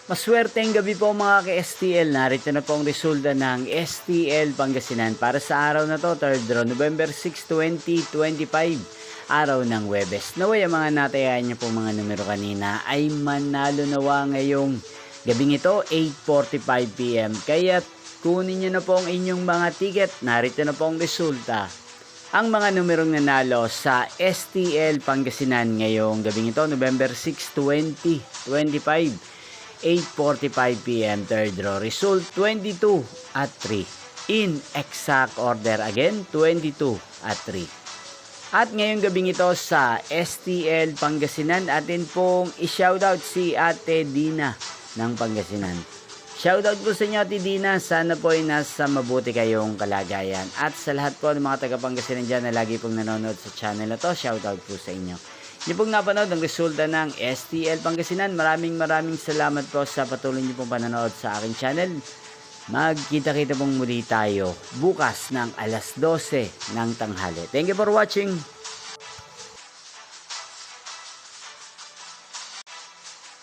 Maswerteng gabi po mga ka-STL. Narito na po ang resulta ng STL Pangasinan para sa araw na to, 3rd draw, November 6, 2025. Araw ng Webes. Naway ang mga natayaan niyo po mga numero kanina ay manalo nawa ngayong gabing ito, 8:45 PM. Kaya kunin niyo na po ang inyong mga ticket. Narito na po ang resulta. Ang mga numerong nanalo sa STL Pangasinan ngayong gabing ito, November 6, 2025. 8:45 PM, third draw. Result 22 at 3. In exact order again, 22 at 3. At ngayong gabing ito sa STL Pangasinan, atin pong i-shoutout si Ate Dina ng Pangasinan. Shoutout po sa inyo, Ate Dina. Sana po ay nasa mabuti kayong kalagayan. At sa lahat po ng mga taga Pangasinan dyan na lagi pong nanonood sa channel na to, shoutout po sa inyo. Niyo pong napanood ang resulta ng STL Pangasinan. Maraming salamat po sa patuloy niyo pong panonood sa aking channel. Magkita-kita pong muli tayo bukas ng alas 12 ng tanghali. Thank you for watching.